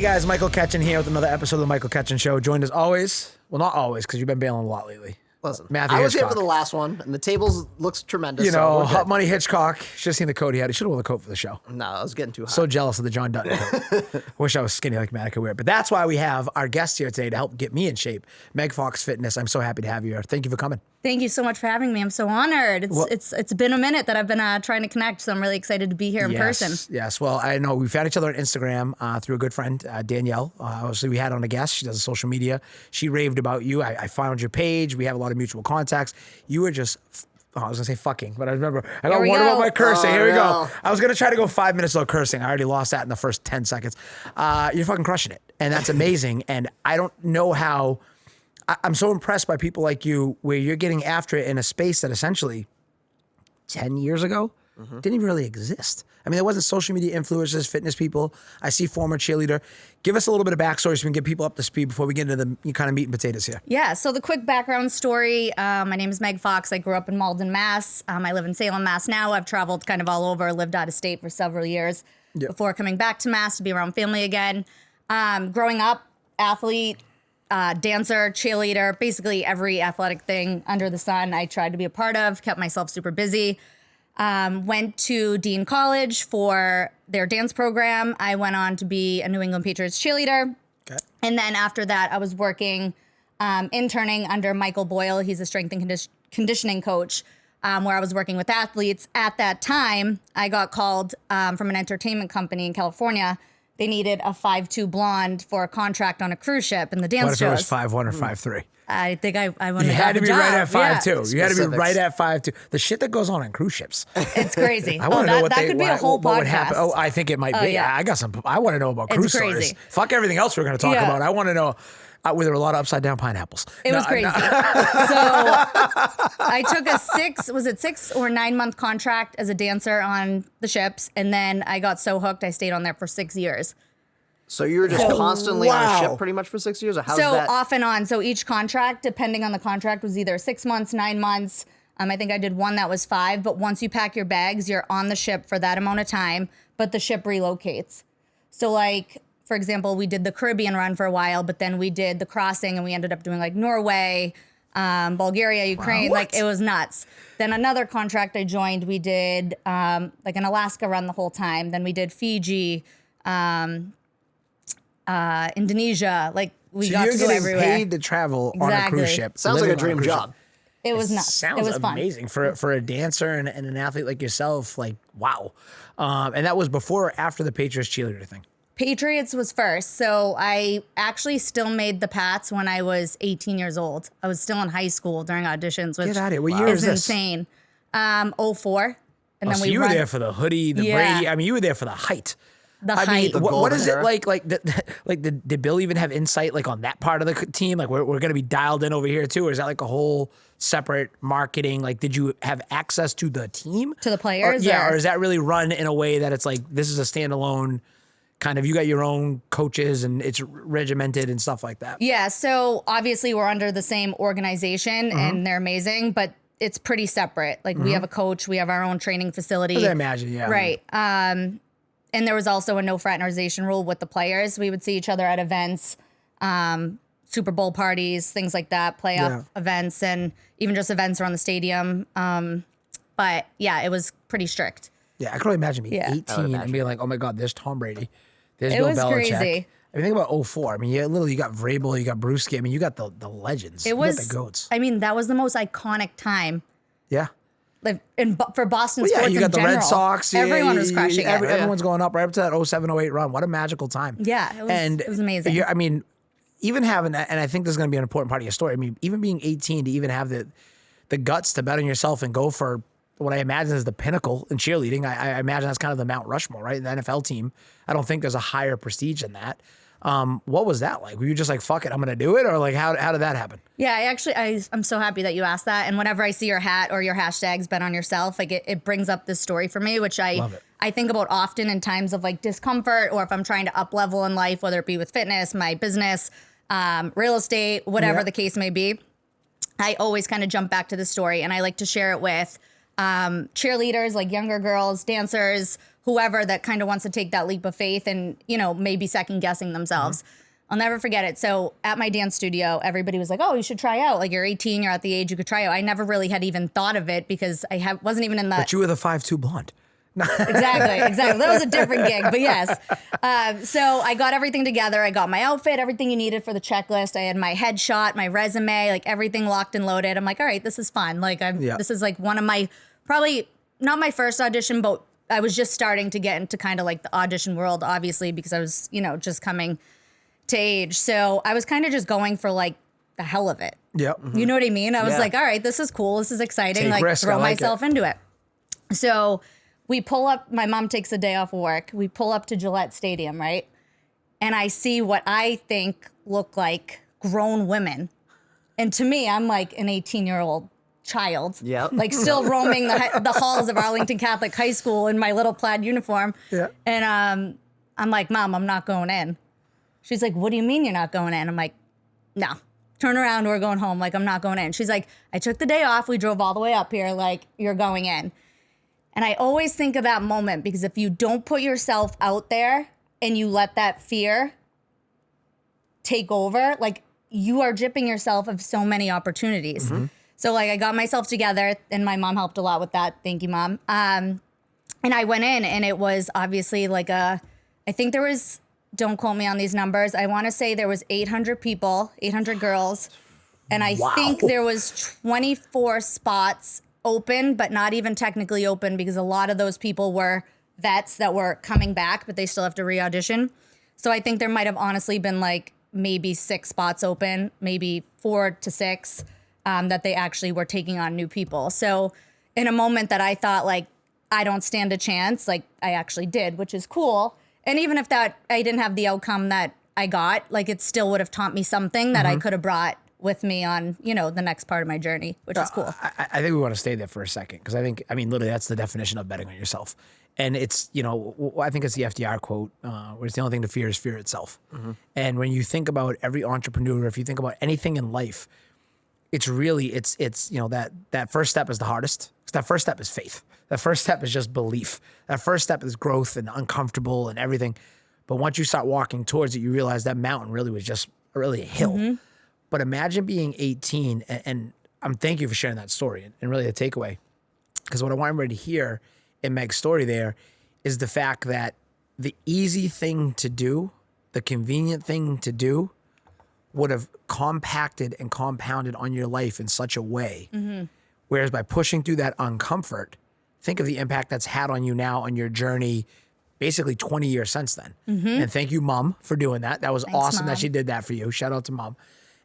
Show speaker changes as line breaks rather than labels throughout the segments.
Hey guys, Michael Ketchen here with another episode of the Michael Ketchen Show. Joined as always, well not always because you've been bailing a lot lately.
Listen,
Matthew
I was
Hitchcock.
here for the last one, and the tables looks tremendous.
You
so
know,
we're
Hot
good.
Money Hitchcock. Should have seen the coat he had. He should have worn the coat for the show.
No, I was getting too hot.
So jealous of the John Dutton coat. I wish I was skinny like Matt could wear it. But that's why we have our guest here today to help get me in shape. Meg Fox Fitness. I'm so happy to have you here. Thank you for coming.
Thank you so much for having me. I'm so honored. It's been a minute that I've been trying to connect, so I'm really excited to be here in person.
Yes. Well, I know we've had each other on Instagram through a good friend, Danielle. Obviously, we had on a guest. She does social media. She raved about you. I found your page. We have a lot of mutual contacts. You were just... I was gonna say fucking, but I remember I got one about my cursing. Here we go. I was gonna try to go 5 minutes without cursing. I already lost that in the first 10 seconds. You're fucking crushing it, and that's amazing. And I don't know how. I'm so impressed by people like you, where you're getting after it in a space that essentially 10 years ago didn't even really exist. I mean, there wasn't social media influencers, fitness people. I see former cheerleader. Give us a little bit of backstory so we can get people up to speed before we get into the kind of meat and potatoes here.
Yeah, so the quick background story, my name is Meg Fox. I grew up in Malden, Mass. I live in Salem, Mass now. I've traveled kind of all over, lived out of state for several years before coming back to Mass to be around family again. Growing up, athlete, dancer, cheerleader, basically every athletic thing under the sun I tried to be a part of, kept myself super busy. Went to Dean College for their dance program. I went on to be a New England Patriots cheerleader.
Okay.
And then after that, I was working, interning under Michael Boyle. He's a strength and conditioning coach, where I was working with athletes. At that time, I got called from an entertainment company in California. They needed a 5'2" blonde for a contract on a cruise ship in the dance shows.
What if it was 5'1" or 5'3"?
I think I wanted
You
to
had to
have a
be
job.
right at 5'2".
Yeah.
You had to be right at 5'2". The shit that goes on cruise ships.
It's crazy.
I want to know what
that could be a whole
what
podcast.
would happen. Oh, I think it might be.
yeah.
I want to know about cruise
crazy.
stories. Fuck everything else we're going to talk
Yeah.
about. I want to know. Were there a lot of upside down pineapples?
It was crazy. So I took a 6 or 9 month contract as a dancer on the ships, and then I got so hooked I stayed on there for 6 years.
So you were just constantly on a ship pretty much for 6 years? Or how's
So
that?
off and on. So each contract, depending on the contract, was either 6 months, 9 months. I think I did one that was 5. But once you pack your bags, you're on the ship for that amount of time, but the ship relocates. So like, for example, we did the Caribbean run for a while, but then we did the crossing and we ended up doing like Norway, Bulgaria, Ukraine. Like it was nuts. Then another contract I joined, we did like an Alaska run the whole time. Then we did Fiji, Indonesia. Like we got to go everywhere.
You're getting paid to travel on a cruise ship.
Sounds like a
living on
dream
cruise
job.
ship.
It was nuts.
Sounds
it was fun.
amazing for a dancer and an athlete like yourself. Like wow, and that was before or after the Patriots cheerleader thing.
Patriots was first. So I actually still made the Pats when I was 18 years old. I was still in high school during auditions, which
Get out of here. What year was
is
this?
insane. 04. And then
So
we
you were there for the hoodie, the
Yeah.
Brady. I mean, you were there for the height.
The
I
height.
mean, what
golden
is it
era.
like? Did Bill even have insight like on that part of the team? Like, we're going to be dialed in over here too, or is that like a whole separate marketing? Like, did you have access to the team,
To the players,
or
or-
is that really run in a way that it's like this is a standalone kind of? You got your own coaches and it's regimented and stuff like that.
Yeah. So obviously we're under the same organization and they're amazing, but it's pretty separate. Like we have a coach, we have our own training facility.
I imagine, yeah.
Right. And there was also a no fraternization rule with the players. We would see each other at events, Super Bowl parties, things like that, playoff events, and even just events around the stadium. But yeah, it was pretty strict.
Yeah, I can only imagine being
Yeah.
18 and being like, oh my God, there's Tom Brady. There's
It
Bill
was
Belichick.
crazy.
I mean, think about 04. I mean, you got Vrabel, you got Brewski. I mean, you got the legends.
It
You
was,
got the GOATs.
I mean, that was the most iconic time.
Yeah.
Like for Boston
Well, yeah,
sports
you got
in
the
general.
Red Sox.
Everyone was crushing it.
Everyone's going up right up to that 07-08 run. What a magical time.
Yeah, it was amazing.
I mean, even having that, and I think this is going to be an important part of your story. I mean, even being 18 to even have the guts to bet on yourself and go for what I imagine is the pinnacle in cheerleading. I imagine that's kind of the Mount Rushmore, right? The NFL team. I don't think there's a higher prestige than that. What was that like? Were you just like, fuck it, I'm going to do it? Or like, how did that happen?
Yeah, I'm so happy that you asked that. And whenever I see your hat or your hashtags bet on yourself, like it brings up this story for me, which
Love it.
I think about often in times of like discomfort, or if I'm trying to up level in life, whether it be with fitness, my business, real estate, whatever the case may be. I always kind of jump back to the story, and I like to share it with cheerleaders, like younger girls, dancers, whoever that kind of wants to take that leap of faith and, you know, maybe second guessing themselves. I'll never forget it. So at my dance studio, everybody was like, oh, you should try out. Like, you're 18, you're at the age you could try out. I never really had even thought of it because wasn't even in the...
But you were the 5'2" blonde.
Exactly. That was a different gig, but yes. So I got everything together. I got my outfit, everything you needed for the checklist. I had my headshot, my resume, like everything locked and loaded. I'm like, all right, this is fun. Like, this is like one of my, probably not my first audition, but I was just starting to get into kind of like the audition world, obviously, because I was, you know, just coming to age. So I was kind of just going for like the hell of it.
Yep.
You know what I mean? I was like, all right, this is cool. This is exciting.
Take
like
risk,
throw
I like
myself into it. So we pull up, my mom takes a day off of work. We pull up to Gillette Stadium, right? And I see what I think look like grown women. And to me, I'm like an 18-year-old child.
Yep.
Like still roaming the halls of Arlington Catholic High School in my little plaid uniform.
Yeah.
And I'm like, Mom, I'm not going in. She's like, what do you mean you're not going in? I'm like, no. Turn around, we're going home. Like, I'm not going in. She's like, I took the day off. We drove all the way up here. Like, you're going in. And I always think of that moment because if you don't put yourself out there and you let that fear take over, like, you are gypping yourself of so many opportunities. So, like, I got myself together and my mom helped a lot with that. Thank you, Mom. And I went in and it was obviously like I think there was, don't quote me on these numbers, I want to say there was 800 people, 800 girls. And I think there was 24 spots open, but not even technically open because a lot of those people were vets that were coming back, but they still have to re-audition. So I think there might have honestly been like maybe 6 spots open, maybe 4 to 6 that they actually were taking on new people. So in a moment that I thought like, I don't stand a chance, like I actually did, which is cool. And even if that I didn't have the outcome that I got, like it still would have taught me something that I could have brought with me on, you know, the next part of my journey, which is cool.
I think we want to stay there for a second because I mean, literally that's the definition of betting on yourself. And it's, you know, I think it's the FDR quote, where it's the only thing to fear is fear itself. And when you think about every entrepreneur, if you think about anything in life, it's really, it's you know, that first step is the hardest. That first step is faith. That first step is just belief. That first step is growth and uncomfortable and everything. But once you start walking towards it, you realize that mountain really was just really a hill. But imagine being 18, and I'm thank you for sharing that story and really the takeaway. Because what I want everybody to hear in Meg's story there is the fact that the easy thing to do, the convenient thing to do, would have compacted and compounded on your life in such a way. Whereas by pushing through that uncomfort, think of the impact that's had on you now on your journey, basically 20 years since then. And thank you, Mom, for doing that. That was awesome, Mom, that she did that for you. Shout out to Mom.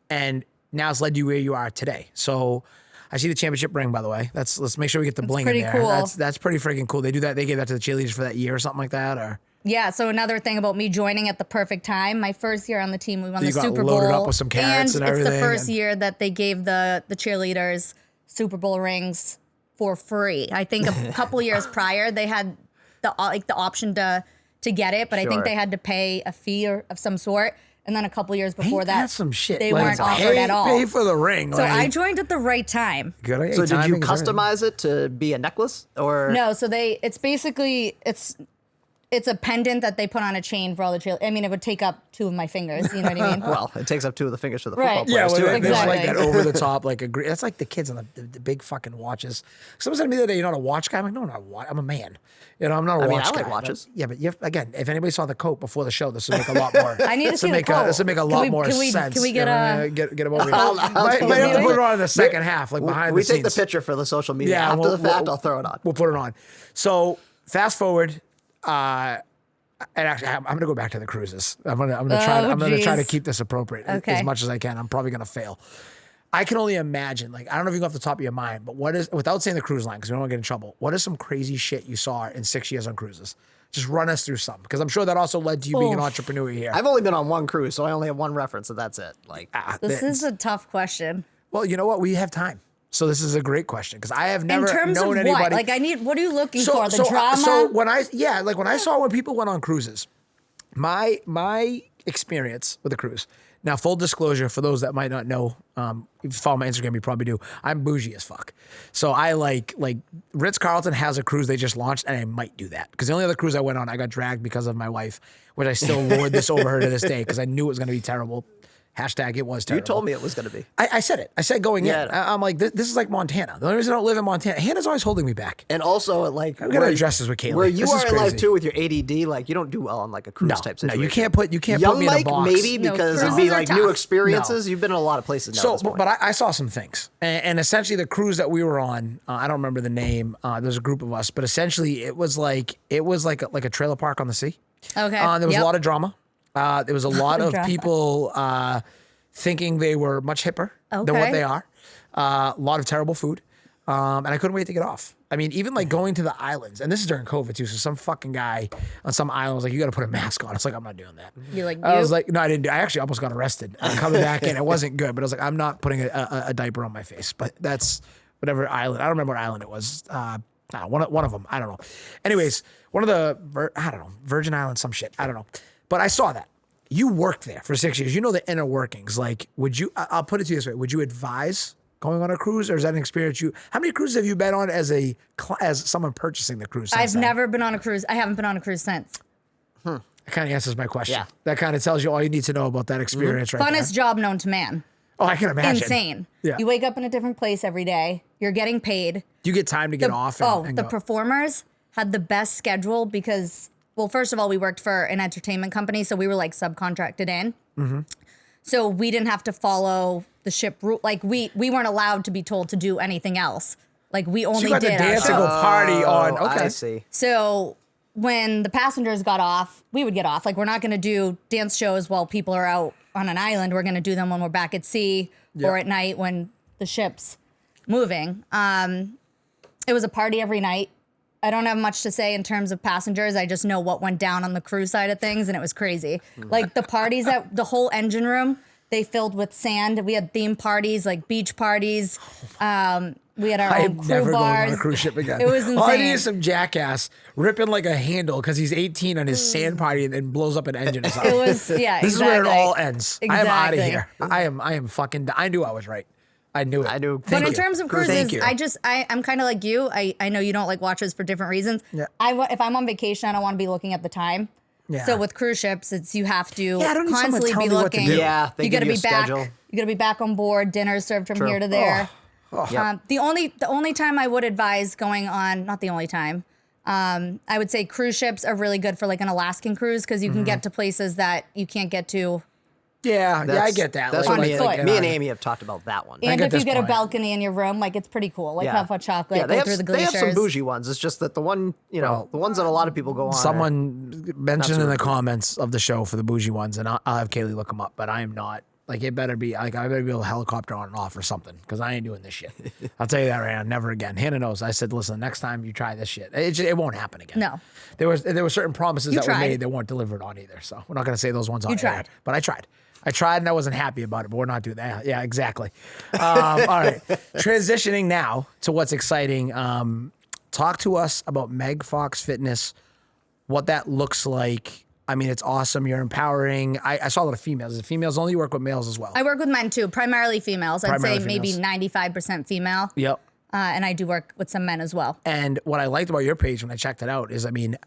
And now it's led you where you are today. So I see the championship ring, by the way. Let's make sure we get the bling in there.
Cool.
That's pretty freaking cool. They do that. They gave that to the cheerleaders for that year or something like that, or.
Yeah, so another thing about me joining at the perfect time, my first year on the team, we won the Super Bowl.
Loaded up with some carrots and everything.
It's the first year that they gave the cheerleaders Super Bowl rings for free. I think a couple years prior, they had the option to get it, but I think they had to pay a fee of some sort. And then a couple years before
that's some shit.
They weren't offered at all.
Pay for the ring.
So I joined at the right time.
Good.
So did you customize it to be a necklace or?
No, so it's basically, it's a pendant that they put on a chain for all the cheerleaders. I mean, it would take up 2 of my fingers. You know what I mean?
Well, it takes up 2 of the fingers for the football players
too.
Exactly.
There's like that over the top, like that's like the kids on the big fucking watches. Someone said to me the other day, "You're not a watch guy." I'm like, "No, I'm a man. You know, I'm not a watch guy."
I like watches.
Yeah, but again, if anybody saw the coat before the show, this would make a lot more.
I need to see the coat.
This would make a lot more sense.
Can we get
get them over here? Might have to put it on in the second half, like behind the scenes.
We take the picture for the social media.
Yeah,
after the fact, I'll throw it on.
We'll put it on. So fast forward. And actually, I'm going to go back to the cruises. I'm going to try to keep this appropriate as much as I can. I'm probably going to fail. I can only imagine, like, I don't know if you go off the top of your mind, but what is, without saying the cruise line, because we don't want to get in trouble, what is some crazy shit you saw in 6 years on cruises? Just run us through some, because I'm sure that also led to you being an entrepreneur here.
I've only been on one cruise, so I only have one reference, and that's it. Like,
this is a tough question.
Well, you know what? We have time. So this is a great question because I have never known
of
anybody.
What? Like what are you looking for? The drama?
So when I saw when people went on cruises, my experience with a cruise, Now, full disclosure for those that might not know, if you follow my Instagram, you probably do. I'm bougie as fuck. So I like Ritz-Carlton has a cruise they just launched, and I might do that. Because the only other cruise I went on, I got dragged because of my wife, which I still lord this over her to this day because I knew it was going to be terrible. Hashtag it was terrible.
You told me it was going to be.
I said it. I said going in. I'm like, this is like Montana. The only reason I don't live in Montana, Hannah's always holding me back.
And also, like,
I'm gonna address this with Kaylee.
Where you
This is
are in life
crazy.
too with your ADD, like you don't do well on like a cruise type situation.
No, you can't put
Young
me in a
Mike
box.
maybe
No,
because it'd
cruises
be
are
like
tough.
new experiences. You've been in a lot of places now.
So,
at this point.
but I saw some things, and essentially the cruise that we were on, I don't remember the name. There's a group of us, but essentially it was like a trailer park on the sea.
Okay.
There was
Yep.
a lot of drama. There was a lot of
Drama.
people thinking they were much hipper than what
Okay.
they are. A lot of terrible food, and I couldn't wait to get off. I mean, even like going to the islands, and this is during COVID too. So some fucking guy on some island was like, "You got to put a mask on." It's like, I'm not doing that.
You like
I was
you?
like, no, I didn't. I actually almost got arrested. Coming back in, it wasn't good. But I was like, I'm not putting a diaper on my face. But that's whatever island. I don't remember what island it was. I don't know, one of them. I don't know. Anyways, one of the Virgin Islands, some shit. I don't know. But I saw that. You worked there for 6 years. You know the inner workings. Like, would you? I'll put it to you this way: would you advise going on a cruise, or is that an experience you? How many cruises have you been on as someone purchasing the cruise?
I've never been on a cruise. I haven't been on a cruise since.
That kind of answers my question.
Yeah.
That kind of tells you all you need to know about that experience, right
Funnest job known to man.
there. Oh, I can imagine.
Insane.
Yeah.
You wake up in a different place every day. You're getting paid.
Do you get time to get off? And
The
go?
performers had the best schedule because, well, first of all, we worked for an entertainment company, so we were like subcontracted in.
Mm-hmm.
So we didn't have to follow the ship route. Like we weren't allowed to be told to do anything else. Like we only
So you got to
did our
dance and
show.
go party on.
Oh,
Okay.
I see.
So when the passengers got off, we would get off. Like we're not going to do dance shows while people are out on an island. We're going to do them when we're back at sea or at night when the ship's moving. It was a party every night. I don't have much to say in terms of passengers. I just know what went down on the crew side of things, and it was crazy. Like the parties the whole engine room, they filled with sand. We had theme parties, like beach parties. We had our
I
own
am
crew
never going
bars.
on a cruise ship again.
It was
All I need
insane.
is some jackass ripping like a handle because he's 18 on his sand party and blows up an engine or something.
It was, yeah,
This
exactly.
is where it all ends. I am out of
Exactly.
here. I am fucking. I knew I was right. I knew it.
I knew.
But
Thank
in
you.
terms of
Thank
cruises,
you.
I'm kind of like you. I know you don't like watches for different reasons.
Yeah.
If I'm on vacation, I don't want to be looking at the time.
Yeah.
So with cruise ships, it's you have to
I don't need someone
constantly
telling
be
me what to
looking.
do.
Yeah, they
you
give
gotta
you
be
a
back.
schedule.
You gotta be back on board. Dinner served from here to there.
Yep.
The only time I would advise going on, not the only time, I would say cruise ships are really good for like an Alaskan cruise because you can get to places that you can't get to.
Yeah, I
That's-
get that.
That's
Like,
what
on foot.
me and Amy have talked about that one.
And
get
if you
this
get a
point.
balcony in your room, like it's pretty cool. Like have hot chocolate,
Yeah, they
go
have,
through the
they have
glaciers.
some bougie ones. It's just that the one, the ones that a lot of people go on.
Someone mentioned in
super
the
cool.
comments of the show for the bougie ones, and I'll have Kaylee look them up. But I am not. Like it better be like I better be able to helicopter on and off or something because I ain't doing this shit. I'll tell you that right now, never again. Hannah knows. I said, listen, next time you try this shit, it won't happen again.
No.
there were certain promises
You
that were
tried.
made that weren't delivered on either. So we're not gonna say those ones on
You
air.
tried.
But I tried. I tried and I wasn't happy about it. But we're not doing that. Yeah, exactly. All right, transitioning now to what's exciting. Talk to us about Meg Fox Fitness. What that looks like. I mean, it's awesome. You're empowering. I saw a lot of females. Is it females only? You work with males as well.
I work with men too, primarily females. I'd
Primarily
say maybe
females.
95% female.
Yep.
And I do work with some men as well.
And what I liked about your page when I checked it out is, I mean,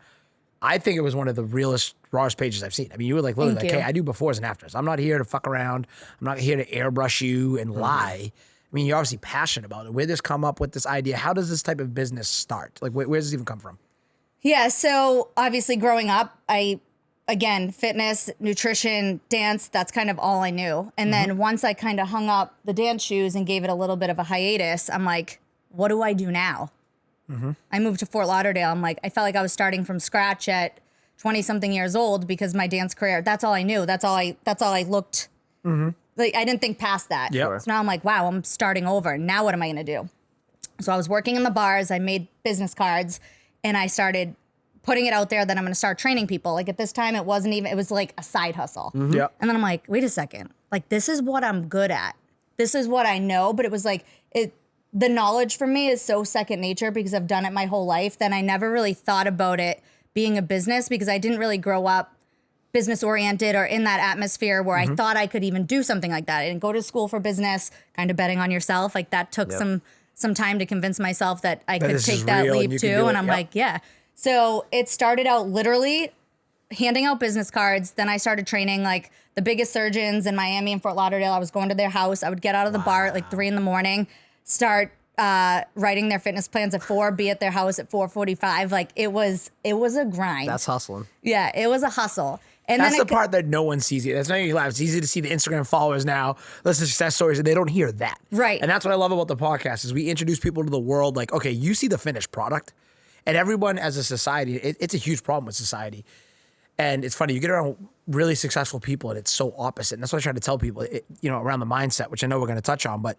I think it was one of the realest, rawest pages I've seen. I mean, you were like, literally,
Thank
like,
you.
hey, I do befores and afters. I'm not here to fuck around. I'm not here to airbrush you and lie. I mean, you're obviously passionate about it. Where did this come up with this idea? How does this type of business start? Like, where does this even come from?
Yeah, so obviously growing up, again, fitness, nutrition, dance, that's kind of all I knew. And then once I kind of hung up the dance shoes and gave it a little bit of a hiatus, I'm like, what do I do now? I moved to Fort Lauderdale. I'm like, I felt like I was starting from scratch at 20 something years old because my dance career, that's all I knew. That's all I looked like. I didn't think past that.
Yep.
So now I'm like, wow, I'm starting over. Now what am I going to do? So I was working in the bars. I made business cards and I started putting it out there that I'm going to start training people. Like at this time, it was like a side hustle.
Yep.
And then I'm like, wait a second. Like, this is what I'm good at. This is what I know. But it was like, the knowledge for me is so second nature because I've done it my whole life. Then I never really thought about it being a business because I didn't really grow up business oriented or in that atmosphere where I thought I could even do something like that. I didn't go to school for business, kind of betting on yourself. Like that took some time to convince myself that I could take that leap too. And I'm like, yeah. So it started out literally handing out business cards. Then I started training like the biggest surgeons in Miami and Fort Lauderdale. I was going to their house. I would get out of the bar at like 3 a.m, start writing their fitness plans at 4, be at their house at 4:45. Like it was a grind.
That's hustling.
Yeah, it was a hustle. And
that's
then
the part that no one sees. That's not your life. It's easy to see the Instagram followers now, listen to success stories, and they don't hear that.
Right.
And that's what I love about the podcast is we introduce people to the world. Like, okay, you see the finished product, and everyone as a society, it's a huge problem with society. And it's funny, you get around really successful people, and it's so opposite. And that's what I try to tell people, around the mindset, which I know we're going to touch on. But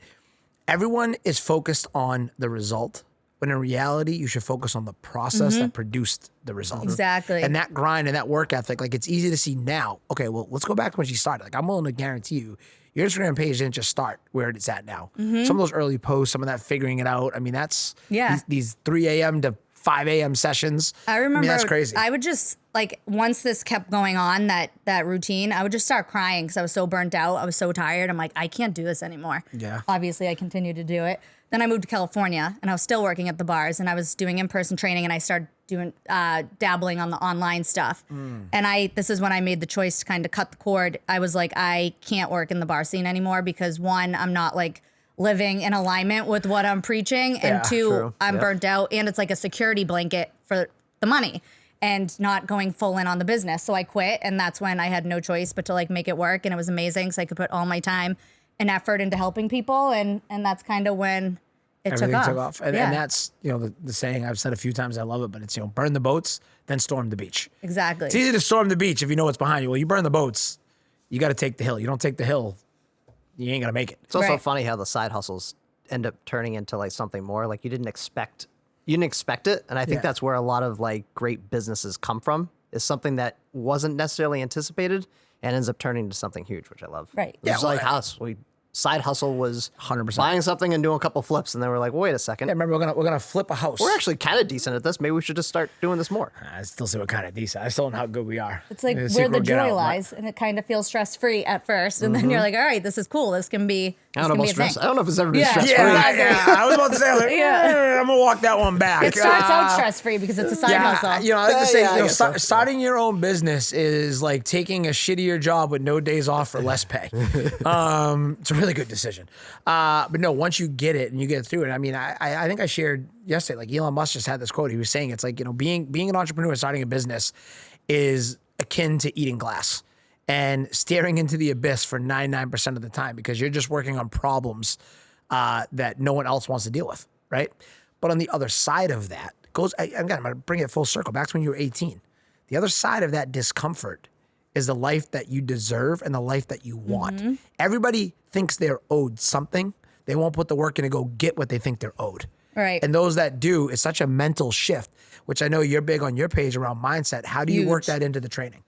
everyone is focused on the result, when in reality, you should focus on the process that produced the result.
Exactly.
And that grind and that work ethic, like it's easy to see now. Okay, well, let's go back to when she started. Like I'm willing to guarantee you, your Instagram page didn't just start where it's at now. Some of those early posts, some of that figuring it out. I mean, that's these 3 a.m. to 5 a.m. sessions.
I remember
that's crazy.
I would just like once this kept going on, that routine, I would just start crying because I was so burnt out. I was so tired. I'm like, I can't do this anymore.
Yeah.
Obviously, I continued to do it. Then I moved to California and I was still working at the bars and I was doing in-person training and I started doing dabbling on the online stuff. And this is when I made the choice to kind of cut the cord. I was like, I can't work in the bar scene anymore because one, I'm not like living in alignment with what I'm preaching, and two, I'm burnt out, and it's like a security blanket for the money and not going full in on the business. So I quit, and that's when I had no choice but to like make it work, and it was amazing because I could put all my time and effort into helping people, and that's kind of when
everything took off. And that's, the saying I've said a few times, I love it, but it's, burn the boats, then storm the beach.
Exactly.
It's easy to storm the beach if you know what's behind you. Well, you burn the boats, you got to take the hill. You don't take the hill, you ain't gonna make it.
It's also funny how the side hustles end up turning into like something more. Like you didn't expect it, and I think that's where a lot of like great businesses come from. Is something that wasn't necessarily anticipated and ends up turning into something huge, which I love.
Right.
It's like us. Side hustle was
100%
buying something and doing a couple flips, and then we're like, wait a second.
Yeah, remember we're gonna flip a house.
We're actually kind of decent at this. Maybe we should just start doing this more.
I still say we're kind of decent. I still don't know how good we are.
It's like where the joy lies, and it kind of feels stress free at first, and then you're like, all right, this is cool. This can be.
I don't know about stress. I don't know if it's ever been stress free.
Yeah, I was about to say, I'm gonna walk that one back.
It starts out stress free because it's a side hustle.
I like to say, starting your own business is like taking a shittier job with no days off for less pay. It's a really good decision. But no, once you get it and you get through it, I mean, I think I shared yesterday, like Elon Musk just had this quote. He was saying it's like, being an entrepreneur, starting a business is akin to eating glass and staring into the abyss for 99% of the time because you're just working on problems that no one else wants to deal with, right? But on the other side of that I'm going to bring it full circle back to when you were 18. The other side of that discomfort is the life that you deserve and the life that you want. Everybody thinks they're owed something. They won't put the work in to go get what they think they're owed.
Right.
And those that do, it's such a mental shift, which I know you're big on your page around mindset. How do you work that into the training?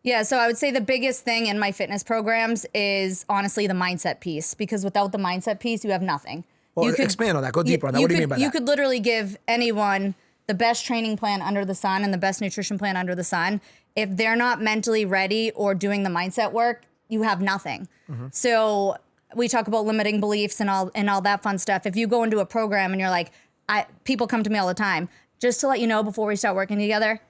Yeah, so I would say the biggest thing in my fitness programs is honestly the mindset piece, because without the mindset piece, you have nothing.
Well, expand on that. Go deeper on that. What do you mean by that?
You could literally give anyone the best training plan under the sun and the best nutrition plan under the sun. If they're not mentally ready or doing the mindset work, you have nothing. So we talk about limiting beliefs and all that fun stuff. If you go into a program and you're like, people come to me all the time, just to let you know before we start working together,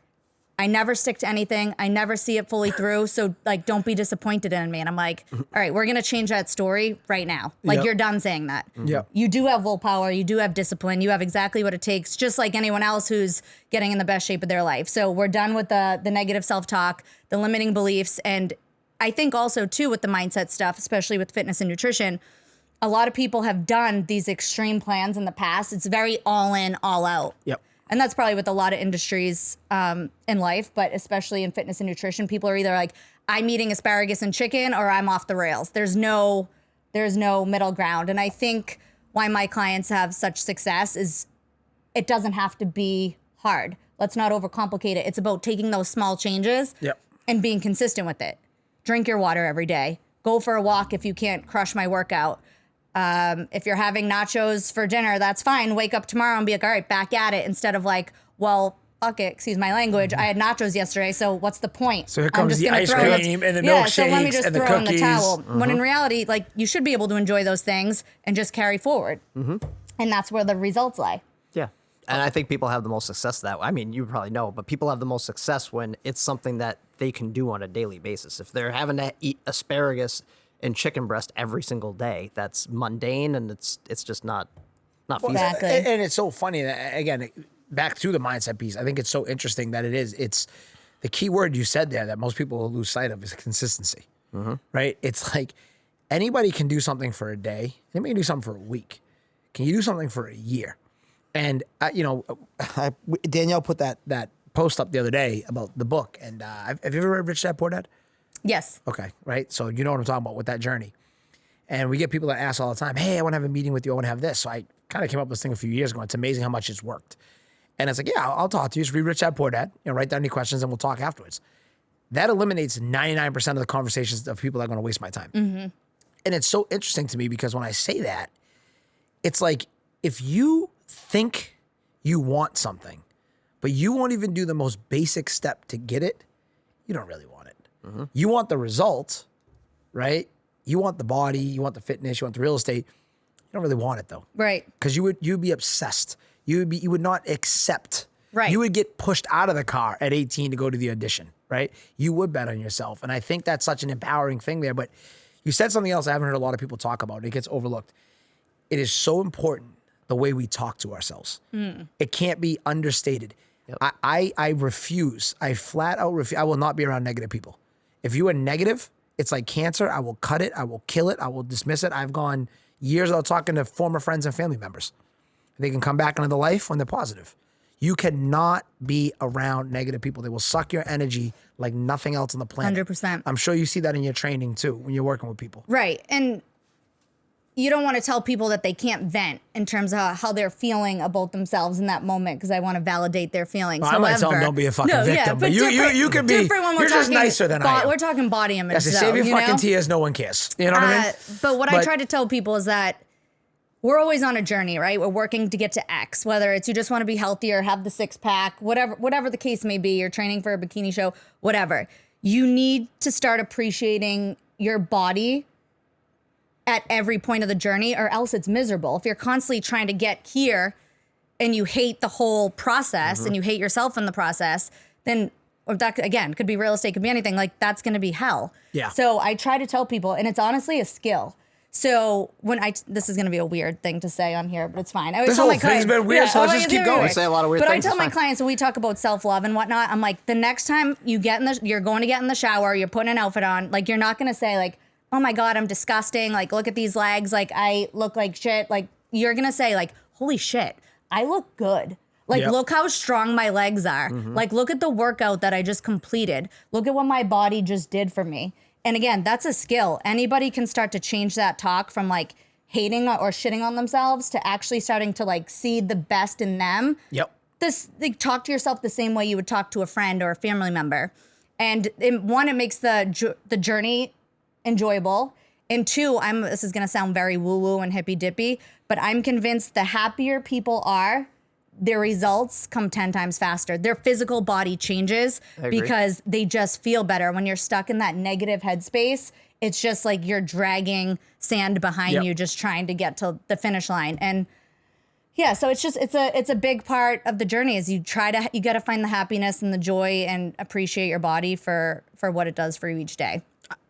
I never stick to anything. I never see it fully through. So like, don't be disappointed in me. And I'm like, all right, we're going to change that story right now. Like you're done saying that. You do have willpower. You do have discipline. You have exactly what it takes, just like anyone else who's getting in the best shape of their life. So we're done with the negative self-talk, the limiting beliefs. And I think also too, with the mindset stuff, especially with fitness and nutrition, a lot of people have done these extreme plans in the past. It's very all in, all out. And that's probably with a lot of industries in life, but especially in fitness and nutrition, people are either like, I'm eating asparagus and chicken, or I'm off the rails. There's no middle ground. And I think why my clients have such success is it doesn't have to be hard. Let's not overcomplicate it. It's about taking those small changes and being consistent with it. Drink your water every day. Go for a walk if you can't crush my workout. If you're having nachos for dinner, that's fine. Wake up tomorrow and be like, all right, back at it. Instead of like, well, fuck it, excuse my language, I had nachos yesterday, so what's the point?
So here
I'm
comes
just
the
gonna
ice
throw
cream and the
yeah, so let me
milkshakes
just
and the
throw in the
cookies.
towel. When in reality, like, you should be able to enjoy those things and just carry forward. And that's where the results lie.
Yeah. And I think people have the most success that way. I mean, you probably know, but people have the most success when it's something that they can do on a daily basis. If they're having to eat asparagus and chicken breast every single day, that's mundane and it's just not feasible.
Exactly.
And it's so funny that, again, back to the mindset piece, I think it's so interesting that it's the key word you said there that most people will lose sight of is consistency, right? It's like anybody can do something for a day. Anybody can do something for a week. Can you do something for a year? And, Danielle put that post up the other day about the book. And have you ever read Rich Dad Poor Dad?
Yes.
Okay, right? So you know what I'm talking about with that journey. And we get people that ask all the time, hey, I want to have a meeting with you. I want to have this. So I kind of came up with this thing a few years ago. It's amazing how much it's worked. And it's like, yeah, I'll talk to you. Just read Rich Dad Poor Dad. Write down any questions and we'll talk afterwards. That eliminates 99% of the conversations of people that are going to waste my time. And it's so interesting to me because when I say that, it's like if you think you want something, but you won't even do the most basic step to get it, you don't really want it. You want the result, right? You want the body, you want the fitness, you want the real estate. You don't really want it though.
Right.
Because you'd be obsessed. You would not accept.
Right.
You would get pushed out of the car at 18 to go to the audition, right? You would bet on yourself. And I think that's such an empowering thing there. But you said something else I haven't heard a lot of people talk about. And it gets overlooked. It is so important the way we talk to ourselves. It can't be understated. Yep. I refuse. I flat out refuse. I will not be around negative people. If you are negative, it's like cancer. I will cut it. I will kill it. I will dismiss it. I've gone years without talking to former friends and family members. They can come back into the life when they're positive. You cannot be around negative people. They will suck your energy like nothing else on the planet.
100%.
I'm sure you see that in your training too, when you're working with people.
Right. And you don't want to tell people that they can't vent in terms of how they're feeling about themselves in that moment because I want to validate their feelings.
Well, I might tell them don't be a fucking victim, but you can be. You're just nicer than I am.
We're talking body image.
Yes, save your fucking tears. No one cares. You know what I mean?
But what I try to tell people is that we're always on a journey, right? We're working to get to X, whether it's you just want to be healthier, have the six pack, whatever the case may be. You're training for a bikini show, whatever. You need to start appreciating your body at every point of the journey, or else it's miserable. If you're constantly trying to get here and you hate the whole process and you hate yourself in the process, then, or that, again, could be real estate, could be anything, like that's going to be hell.
Yeah.
So I try to tell people, and it's honestly a skill. So this is going to be a weird thing to say on here, but it's fine. I always
This
tell
whole
my
thing's
clients,
been weird, so let's just keep going.
We say a lot of weird
but
things.
I tell my clients when we talk about self-love and whatnot, I'm like, the next time you're going to get in the shower, you're putting an outfit on, like you're not going to say like, oh my God, I'm disgusting. Like, look at these legs. Like, I look like shit. Like, you're going to say, like, holy shit, I look good. Like, look how strong my legs are. Like, look at the workout that I just completed. Look at what my body just did for me. And again, that's a skill. Anybody can start to change that talk from, like, hating or shitting on themselves to actually starting to, like, see the best in them. Like, talk to yourself the same way you would talk to a friend or a family member. And one, it makes the journey enjoyable. And two, this is going to sound very woo-woo and hippy-dippy, but I'm convinced the happier people are, their results come 10 times faster. Their physical body changes because they just feel better. When you're stuck in that negative headspace, it's just like you're dragging sand behind you, just trying to get to the finish line. And yeah, so it's a big part of the journey is you got to find the happiness and the joy and appreciate your body for what it does for you each day.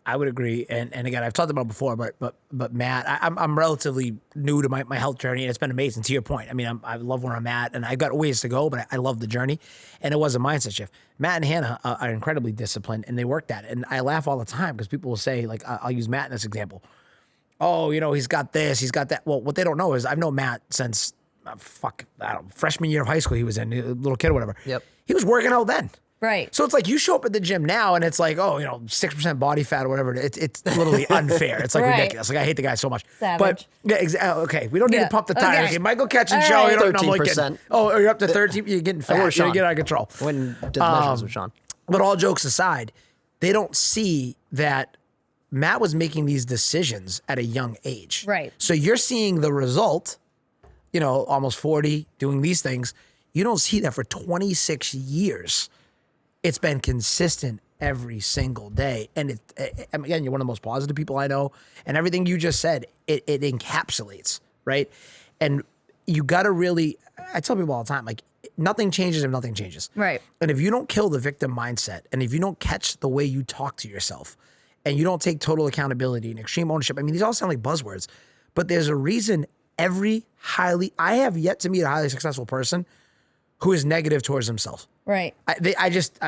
I would agree, and again, I've talked about it before, but Matt, I'm relatively new to my health journey, and it's been amazing. To your point, I mean, I love where I'm at, and I've got ways to go, but I love the journey, and it was a mindset shift. Matt and Hannah are incredibly disciplined, and they worked at it, and I laugh all the time because people will say, like, I'll use Matt in this example. Oh, he's got this, he's got that. Well, what they don't know is I've known Matt since freshman year of high school. He was in a little kid or whatever.
Yep.
He was working out then.
Right.
So it's like you show up at the gym now and it's like, 6% body fat or whatever. It's literally unfair. It's like ridiculous. Like I hate the guy so much.
Savage.
But okay, we don't need to pump the tires. Okay, Michael Ketchen show.
Right.
You don't know,
13%.
You're up to 13. You're getting fat. You're getting out of control.
When did the measurements with Sean?
But all jokes aside, they don't see that Matt was making these decisions at a young age.
Right.
So you're seeing the result, almost 40, doing these things. You don't see that for 26 years. It's been consistent every single day. And again, you're one of the most positive people I know. And everything you just said, it encapsulates, right? And you got to really, I tell people all the time, like, nothing changes if nothing changes.
Right.
And if you don't kill the victim mindset, and if you don't catch the way you talk to yourself, and you don't take total accountability and extreme ownership, I mean, these all sound like buzzwords, but there's a reason I have yet to meet a highly successful person who is negative towards themselves.
Right.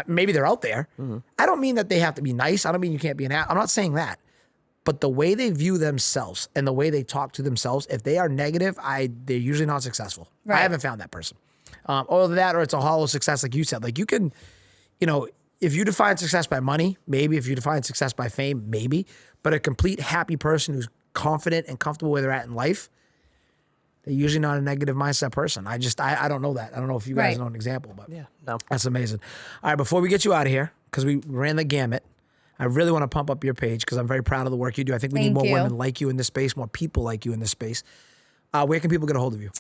Maybe they're out there. Mm-hmm. I don't mean that they have to be nice. I don't mean you can't be I'm not saying that. But the way they view themselves and the way they talk to themselves, if they are negative, they're usually not successful. Right. I haven't found that person. Or that, or it's a hollow success, like you said. Like you can, if you define success by money, maybe. If you define success by fame, maybe. But a complete happy person who's confident and comfortable where they're at in life, they're usually not a negative mindset person. I don't know that. I don't know if you guys know an example, but
yeah, no.
That's amazing. All right, before we get you out of here, because we ran the gamut, I really want to pump up your page because I'm very proud of the work you do. I think we need more women like you in this space, more people like you in this space. Where can people get a hold of you?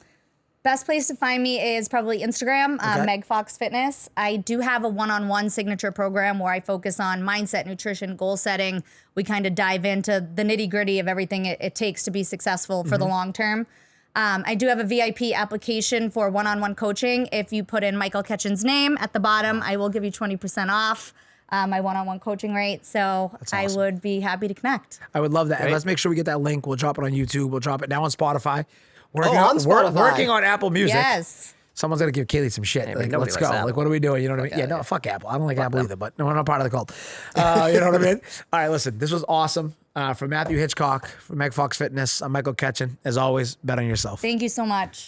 Best place to find me is probably Instagram, Meg Fox Fitness. I do have a one-on-one signature program where I focus on mindset, nutrition, goal setting. We kind of dive into the nitty-gritty of everything it takes to be successful for the long term. I do have a VIP application for one-on-one coaching. If you put in Michael Ketchen's name at the bottom, I will give you 20% off my one-on-one coaching rate. So awesome. I would be happy to connect.
I would love that. Great. And let's make sure we get that link. We'll drop it on YouTube. We'll drop it now on Spotify.
Working
on Apple Music.
Yes.
Someone's got to give Kaylee some shit. Like, let's go. Apple. Like, what are we doing? You know what I mean? Yeah, no, fuck Apple. I don't like Apple either, but no, we're not part of the cult. You know what I mean? All right, listen, this was awesome. From Matthew Hitchcock, from Meg Fox Fitness, I'm Michael Ketchen. As always, bet on yourself.
Thank you so much.